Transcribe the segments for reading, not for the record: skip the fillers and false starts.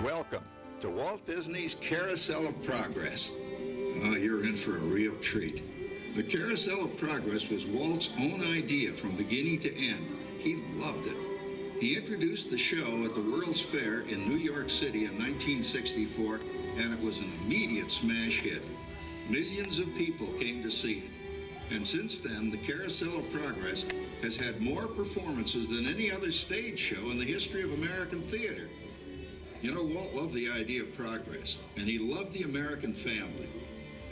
Welcome to Walt Disney's Carousel of Progress. Oh, you're in for a real treat. The Carousel of Progress was Walt's own idea from beginning to end. He loved it. He introduced the show at the World's Fair in New York City in 1964, and it was an immediate smash hit. Millions of people came to see it. And since then, the Carousel of Progress has had more performances than any other stage show in the history of American theater. You know, Walt loved the idea of progress, and he loved the American family.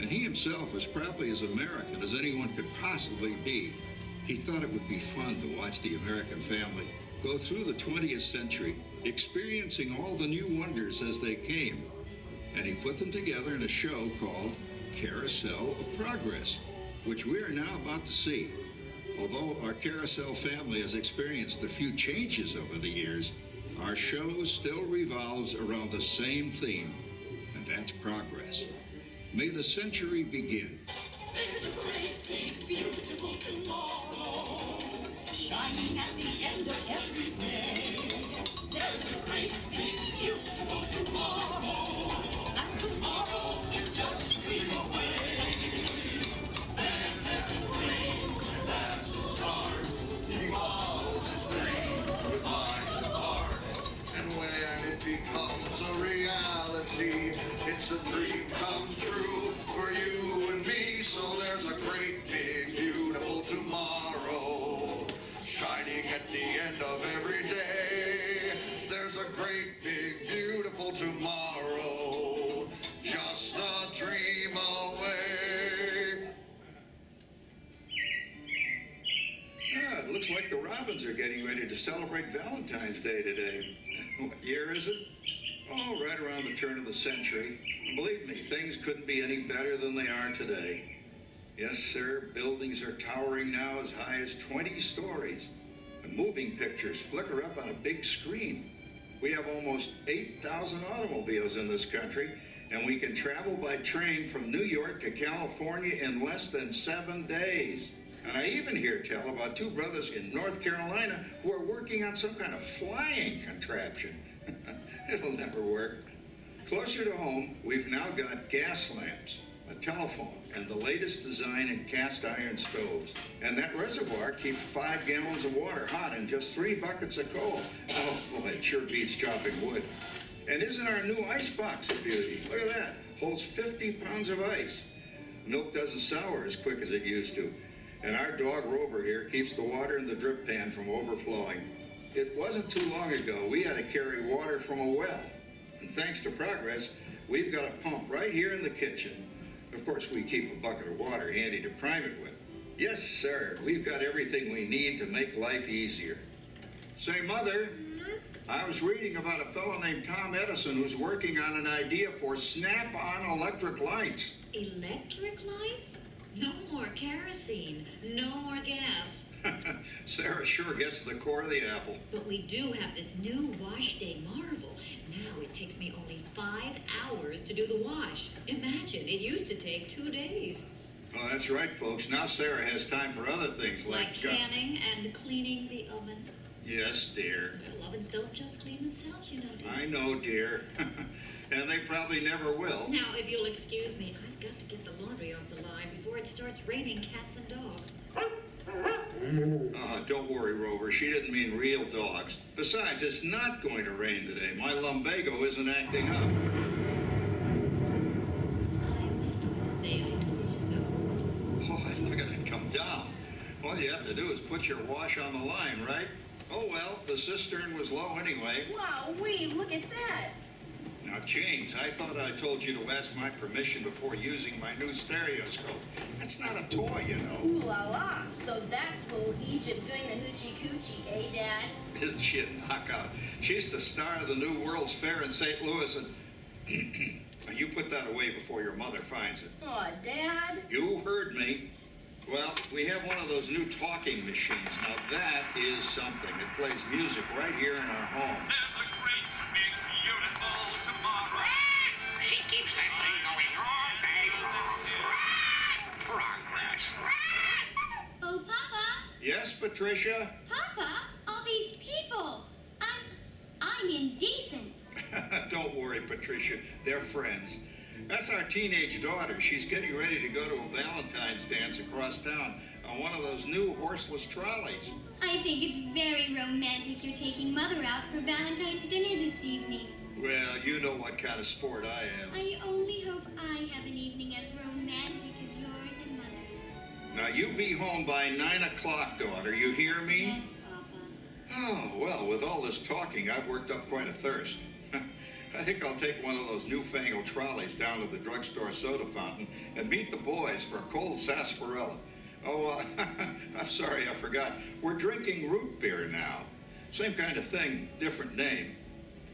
And he himself was probably as American as anyone could possibly be. He thought it would be fun to watch the American family go through the 20th century, experiencing all the new wonders as they came. And he put them together in a show called Carousel of Progress, which we are now about to see. Although our Carousel family has experienced a few changes over the years, our show still revolves around the same theme, and that's progress. May the century begin. There's a great, big, beautiful tomorrow, shining at the end of every day. There's a great, big, beautiful tomorrow, and tomorrow is just a dream away. And there's a dream that's his heart. He follows his dream with mind and heart. And when it becomes a reality, it's a dream come true for you and me. So there's a great, big, beautiful tomorrow, shining at the end of every day. There's a great, big, beautiful tomorrow, just a dream away. It looks like the Robins are getting ready to celebrate Valentine's Day today. What year is it? Oh, right around the turn of the century. And believe me, things couldn't be any better than they are today. Yes, sir, buildings are towering now as high as 20 stories. And moving pictures flicker up on a big screen. We have almost 8,000 automobiles in this country, and we can travel by train from New York to California in less than 7 days. And I even hear tell about two brothers in North Carolina who are working on some kind of flying contraption. It'll never work. Closer to home, we've now got gas lamps, a telephone, and the latest design in cast iron stoves. And that reservoir keeps 5 gallons of water hot in just 3 buckets of coal. Oh, boy, it sure beats chopping wood. And isn't our new ice box a beauty? Look at that. Holds 50 pounds of ice. Milk doesn't sour as quick as it used to. And our dog Rover here keeps the water in the drip pan from overflowing. It wasn't too long ago we had to carry water from a well. And thanks to progress, we've got a pump right here in the kitchen. Of course, we keep a bucket of water handy to prime it with. Yes, sir, we've got everything we need to make life easier. Say, Mother, I was reading about a fellow named Tom Edison who's working on an idea for snap-on electric lights. Electric lights? No more kerosene, no more gas. Sarah sure gets to the core of the apple. But we do have this new wash day marvel. Now it takes me only 5 hours to do the wash. Imagine, it used to take 2 days. Oh, that's right, folks. Now Sarah has time for other things Like canning and cleaning the oven. Yes, dear. Well, ovens don't just clean themselves, you know, dear. I know, dear. And they probably never will. Now, if you'll excuse me, I've got to get the laundry off the line before it starts raining cats and dogs. Don't worry, Rover. She didn't mean real dogs. Besides, it's not going to rain today. My lumbago isn't acting up. I say I told you so. Oh, look at it come down. All you have to do is put your wash on the line, right? Oh, well, the cistern was low anyway. Wow-wee, look at that. Now, James, I thought I told you to ask my permission before using my new stereoscope. That's not a toy, you know. Ooh la la. So that's little Egypt doing the hoochie coochie, eh, Dad? Isn't she a knockout? She's the star of the new World's Fair in St. Louis, and you put that away before your mother finds it. Aw, Dad. You heard me. Well, we have one of those new talking machines. Now, that is something. It plays music right here in our home. There's a great, big, beautiful tomorrow. She keeps that thing going all day long. Progress. Oh, Papa! Yes, Patricia? Papa, all these people! I'm indecent. Don't worry, Patricia. They're friends. That's our teenage daughter. She's getting ready to go to a Valentine's dance across town on one of those new horseless trolleys. I think it's very romantic you're taking Mother out for Valentine's dinner this evening. Well, you know what kind of sport I am. I only hope I have an evening as romantic as yours and Mother's. Now, you be home by 9 o'clock, daughter. You hear me? Yes, Papa. Oh, well, with all this talking, I've worked up quite a thirst. I think I'll take one of those newfangled trolleys down to the drugstore soda fountain and meet the boys for a cold sarsaparilla. Oh, I'm sorry, I forgot. We're drinking root beer now. Same kind of thing, different name.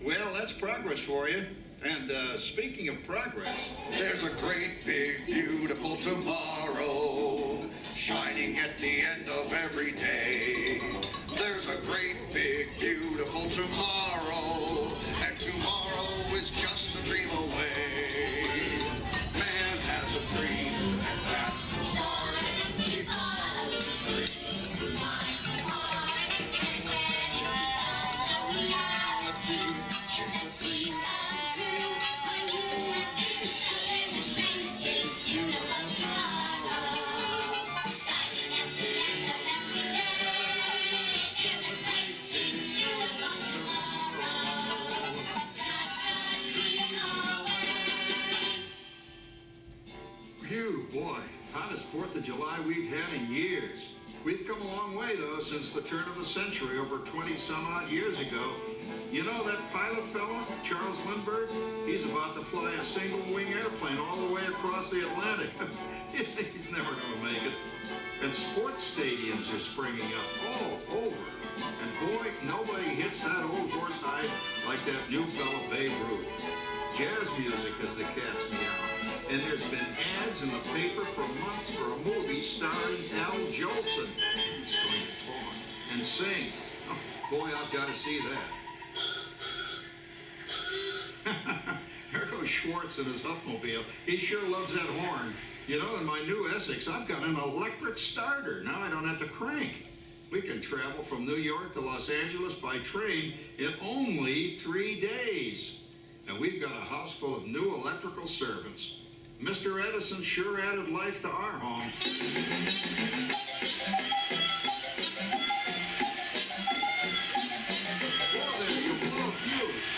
Well, that's progress for you. And speaking of progress... There's a great, big, beautiful tomorrow shining at the end of every day. There's a great, big, beautiful tomorrow, and tomorrow is just a dream away. Man has a dream, and that's the start. He follows his dream with mind and heart, and when it becomes a reality, it's a dream come true for you and me. There's a great, big, beautiful tomorrow shining at the end of every day. It's a great, big, beautiful tomorrow, just a dream away. Phew, boy, hottest 4th of July we've had in years. We've come a long way, though, since the turn of the century, over 20-some-odd years ago. You know that pilot fella, Charles Lindbergh? He's about to fly a single-wing airplane all the way across the Atlantic. He's never going to make it. And sports stadiums are springing up all over. And boy, nobody hits that old horse hide like that new fella Babe Ruth. Jazz music, as the cats meow. And there's been ads in the paper for months for a movie starring Al Jolson. He's going to talk and sing. Oh, boy, I've got to see that. There goes Schwartz in his Huffmobile. He sure loves that horn. You know, in my new Essex, I've got an electric starter. Now I don't have to crank. We can travel from New York to Los Angeles by train in only 3 days. And we've got a house full of new electrical servants. Mr. Edison sure added life to our home. Well, there you blow a fuse.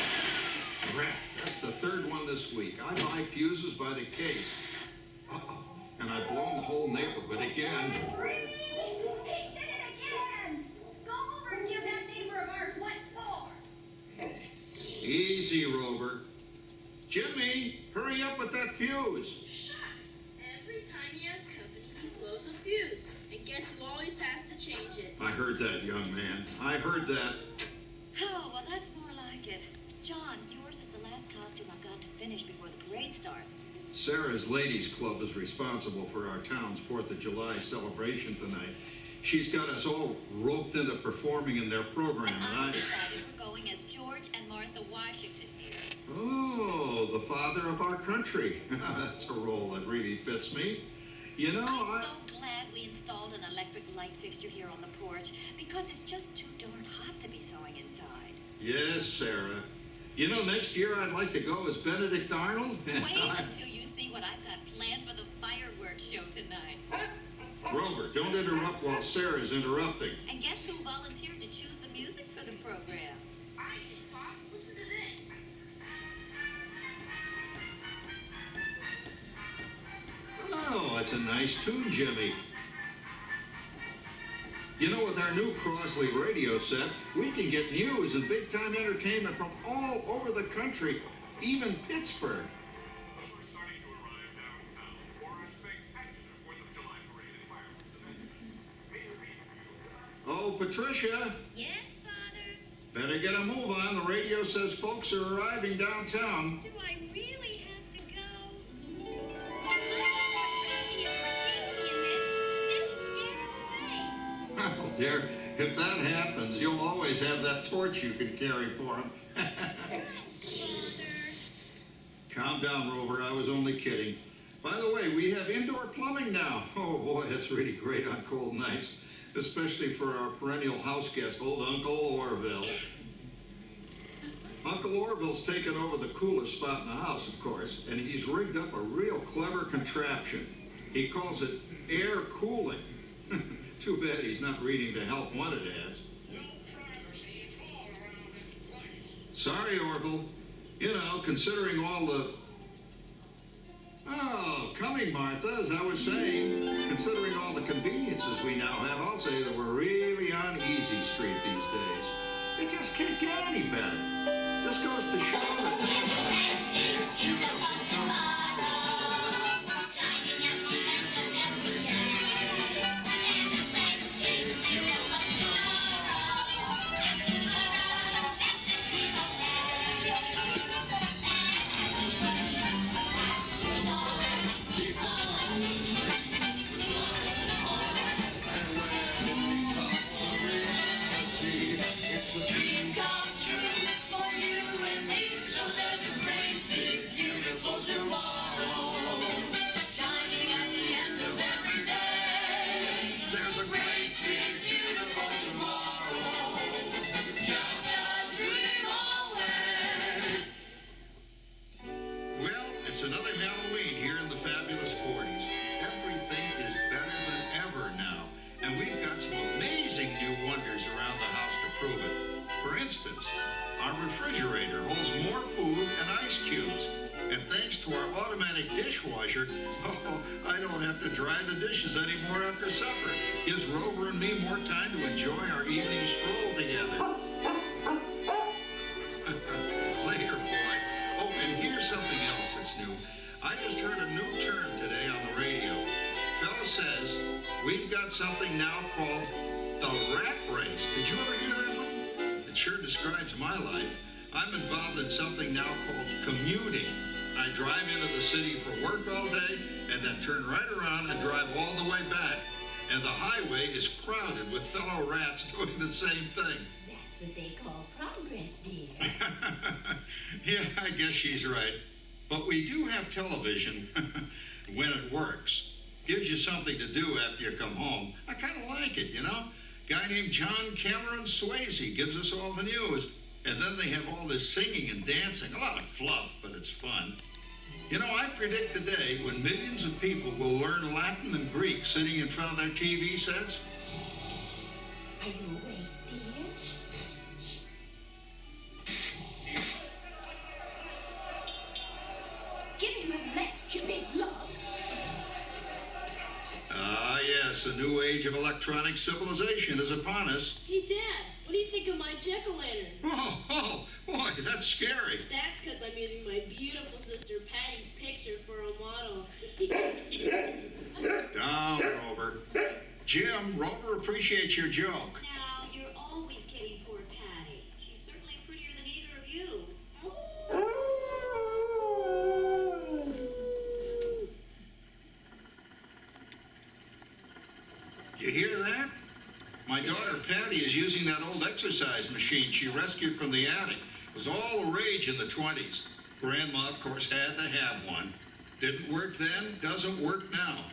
Crap, that's the 3rd one this week. I buy fuses by the case. Uh-oh, and I've blown the whole neighborhood again. He did it again! Go over and give that neighbor of ours what for? Easy, Rover. Jimmy, hurry up with that fuse. Shucks! Every time he has company, he blows a fuse. And guess who always has to change it? I heard that, young man. I heard that. Oh, well, that's more like it. John, yours is the last costume I've got to finish before the parade starts. Sarah's Ladies Club is responsible for our town's 4th of July celebration tonight. She's got us all roped into performing in their program, And and I decided we're going as George and Martha Washington here. Oh, the father of our country. That's a role that really fits me. You know, I'm so glad we installed an electric light fixture here on the porch because it's just too darn hot to be sewing inside. Yes, Sarah. You know, next year I'd like to go as Benedict Arnold. Wait until you see what I've got planned for the fireworks show tonight. Grover, don't interrupt while Sarah's interrupting. And guess who volunteered to choose the music for the program? I did, Pop. Listen to this. Oh, that's a nice tune, Jimmy. You know, with our new Crossley radio set, we can get news and big-time entertainment from all over the country, even Pittsburgh. We're starting to arrive downtown for a spectacular 4th of July parade and fireworks event. Oh, Patricia, Yes, Father? better get a move on. The radio says folks are arriving downtown. Do I really have to go? If my new boyfriend Theodore sees me in this, it'll scare him away. Well, dear, if that happens, you'll always have that torch you can carry for him. Thanks, Father. Calm down, Rover. I was only kidding. By the way, we have indoor plumbing now. Oh, boy, that's really great on cold nights, especially for our perennial house guest, old Uncle Orville. Uncle Orville's taken over the coolest spot in the house, of course, and he's rigged up a real clever contraption. He calls it air cooling. Too bad he's not reading the help wanted ads. Sorry, Orville. You know, considering all the... Oh, coming, Martha, as I was saying, considering all the conveniences we now have, I'll say that we're really on easy street these days. It just can't get any better. Just goes to show that... It's a dream come true for you and me. So there's a great big beautiful tomorrow shining at the end of every day. There's a great big beautiful tomorrow, just a dream away. Well, it's another Halloween here in the fabulous 40s. Everything is better than ever now. And we've got some amazing new wonders around the house to prove it. For instance, our refrigerator holds more food and ice cubes. And thanks to our automatic dishwasher, I don't have to dry the dishes anymore after supper. Gives Rover and me more time to enjoy our evening stroll together. Later, boy. Oh, and here's something else that's new. I just heard a new term today on the radio. Fella says we've got something now called the rat race. Did you ever hear that one? It sure describes my life. I'm involved in something now called commuting. I drive into the city for work all day and then turn right around and drive all the way back. And the highway is crowded with fellow rats doing the same thing. That's what they call progress, dear. Yeah, I guess she's right. But we do have television when it works. Gives you something to do after you come home. I kind of like it, you know? Guy named John Cameron Swayze gives us all the news. And then they have all this singing and dancing. A lot of fluff, but it's fun. You know, I predict the day when millions of people will learn Latin and Greek sitting in front of their TV sets. Are you awake, dear? Give him a left, you big love. Ah, yes, a new age of electronic civilization is upon us. Hey, Dad, what do you think of my jack-o'-lantern? Oh, boy, that's scary. That's because I'm using my beautiful sister Patty's picture for a model. Down, Rover. Jim, Rover appreciates your joke. Now, you're always kidding poor Patty. She's certainly prettier than either of you. You hear that? My daughter Patty is using that old exercise machine she rescued from the attic. It was all the rage in the 20s. Grandma, of course, had to have one. Didn't work then, doesn't work now.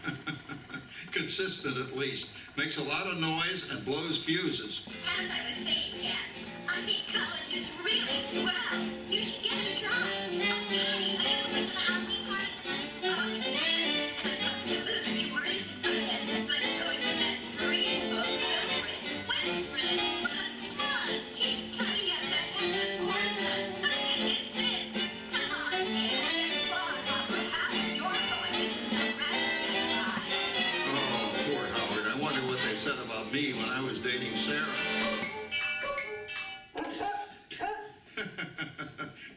Consistent, at least. Makes a lot of noise and blows fuses. As I was saying, Kat, I think college is really swell. You should get it a try. Patty, I went to the Halloween party. Oh, yes. The loser you were, you just got it. It's like going to that Korean boat, Wilfred. Wilfred? What's fun? He's coming at that endless horseman. Come on, kid. Lollipop or Howard, you're going into the rat ride. Oh, poor Howard. I wonder what they said about me when I was dating Sarah.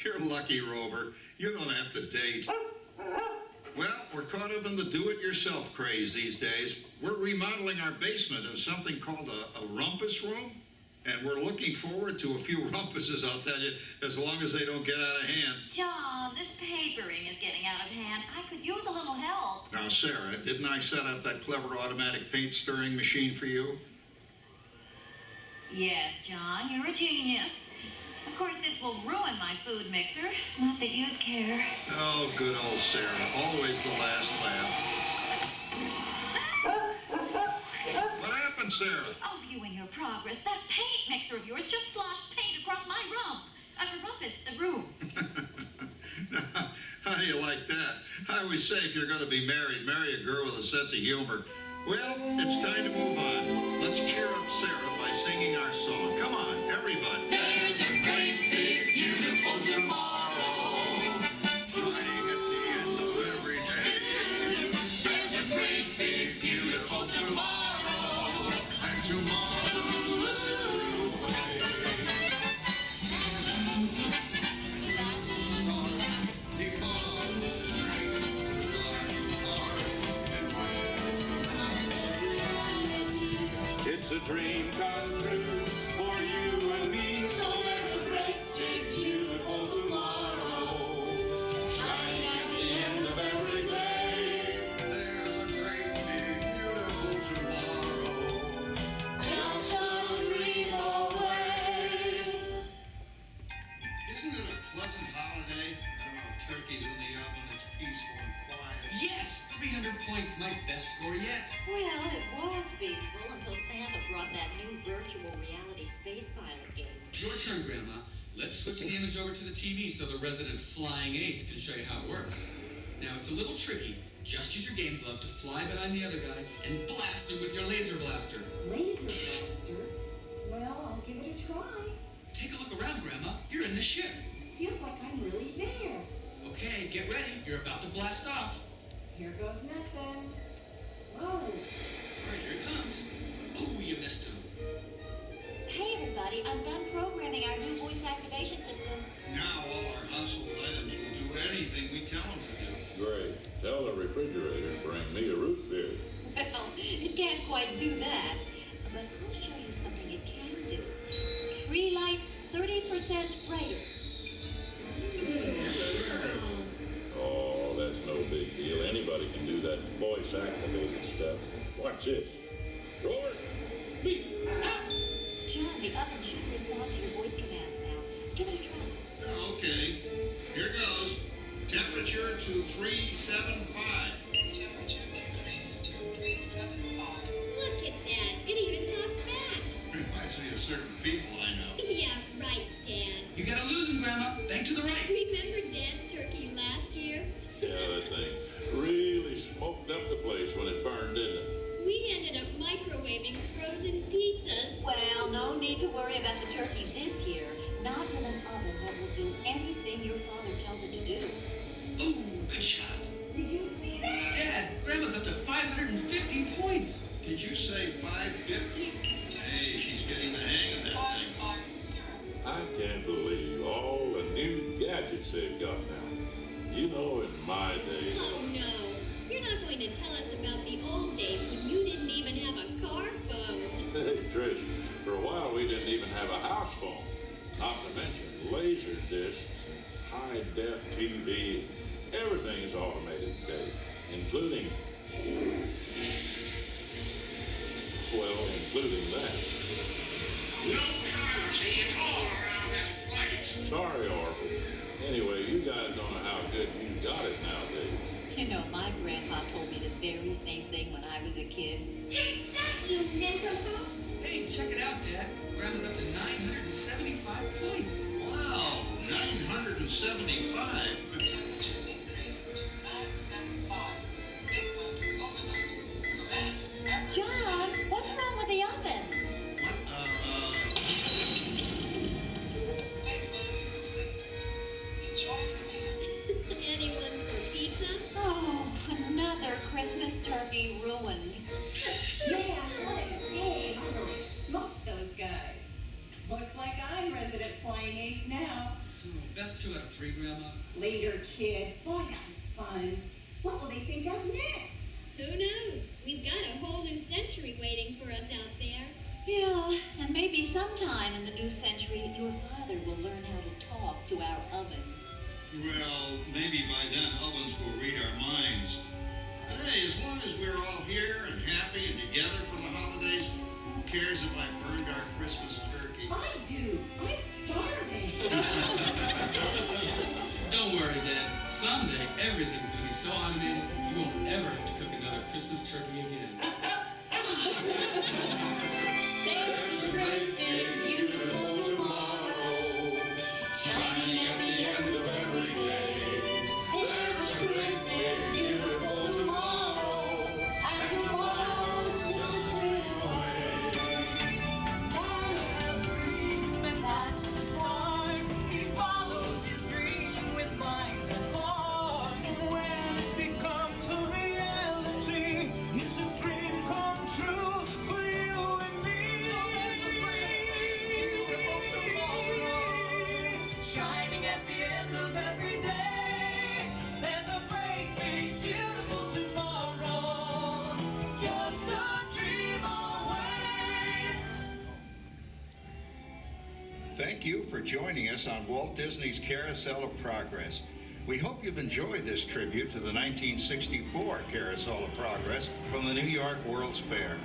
You're lucky, Rover. You don't have to date. Well, we're caught up in the do-it-yourself craze these days. We're remodeling our basement in something called a rumpus room. And we're looking forward to a few rumpuses, I'll tell you, as long as they don't get out of hand. John, this papering is getting out of hand. I could use a little help. Now, Sarah, didn't I set up that clever automatic paint stirring machine for you? Yes, John, you're a genius. Of course, this will ruin my food mixer. Not that you'd care. Oh, good old Sarah. Always the last laugh. What happened, Sarah? Oh, you and your progress. That paint mixer of yours just sloshed paint across my rump. A rumpus, a room. How do you like that? I always say if you're going to be married, marry a girl with a sense of humor. Well, it's time to move on. Let's cheer up Sarah by singing our song. Come on, everybody. There's a great big beautiful tomorrow. Shining at the end of every day. There's a great big beautiful tomorrow. And tomorrow's the silver way. And that's the start. Tomorrow's dream lies apart. And when it becomes reality, It's a dream come true for you and me. so there's a great big beautiful tomorrow. Shining at the end of every day. There's a great big beautiful tomorrow. Just a dream away. Isn't it a pleasant holiday? I don't know, turkey's in the oven, it's peaceful and quiet. Yes, 300 points, my best score yet. Well, it was peaceful until Santa brought that new virtual reality space pilot game. Your turn, Grandma. Let's switch the image over to the TV so the resident flying ace can show you how it works. Now, it's a little tricky. Just use your game glove to fly behind the other guy and blast him with your laser blaster. Laser blaster? Well, I'll give it a try. Take a look around, Grandma. You're in the ship. Feels like I'm really there. Okay, get ready. You're about to blast off. Here goes nothing. Whoa. All right, here it comes. Oh, you missed him. Hey, everybody, I'm done programming our new voice activation system. Now all our household items will do anything we tell them to do. Great. Tell the refrigerator to bring me a root beer. Well, it can't quite do that. But I'll show you something it can do. Tree lights 30% brighter. Oh, that's no big deal. Anybody can do that voice activated stuff. Watch this. Roar. Beep. John, the oven should respond to your voice commands now. Give it a try. Okay, here goes. Temperature to 375. Temperature increase to 375. Look at that. It even talks back. Reminds me of certain people I know. Yeah, right, Dad. You gotta lose him, Grandma. Bank to the right. Remember Dad's turkey last year? Yeah, that thing really smoked up the place when it burned, didn't it? We ended up microwaving frozen pizzas. Well, no need to worry about the turkey this year. Not with an oven that will do anything your father tells it to do. Ooh, good shot. Did you see that? Dad, Grandma's up to 550 points. Did you say 550? Hey, she's getting the hang of that thing. 550. I can't believe all the new gadgets they've got now. You know, in my day. Oh, no. You're not going to tell us about the old days when you didn't even have a car phone. Hey, Trish, for a while we didn't even have a house phone. Not to mention laser discs, high-def TV. Everything is automated today, including that. No privacy at all around this place. Sorry, Orville. Anyway, you guys don't know how good you got it nowadays. You know, my grandpa told me the very same thing when I was a kid. Take that, you nincompoop! Hey, check it out, Dad. Grandma's up to 975 points. Wow, 975. Temperature increase to 975. Big motor overload. Command average. John, what's wrong with the oven? Big motor complete. Enjoy your meal. Anyone for pizza? Oh, another Christmas turkey ruined. Yeah, what a day. I really smoked those guys. Looks like I'm resident flying ace now. Best 2 out of 3, Grandma. Later, kid. Boy, that was fun. What will they think of next? Who knows? We've got a whole new century waiting for us out there. Yeah, and maybe sometime in the new century, your father will learn how to talk to our oven. Well, maybe by then ovens will read our minds. But hey, as long as we're all here and happy and together for the holidays, who cares if I burned our Christmas turkey? I do. I'm starving. Don't worry, Dad. Someday, everything's going to be so automated, you won't ever have to cook another Christmas turkey again. There's a great big beautiful tomorrow. Thank you for joining us on Walt Disney's Carousel of Progress. We hope you've enjoyed this tribute to the 1964 Carousel of Progress from the New York World's Fair.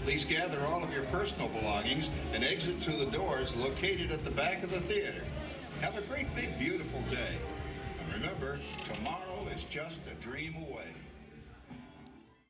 Please gather all of your personal belongings and exit through the doors located at the back of the theater. Have a great, big, beautiful day. And remember, tomorrow is just a dream away.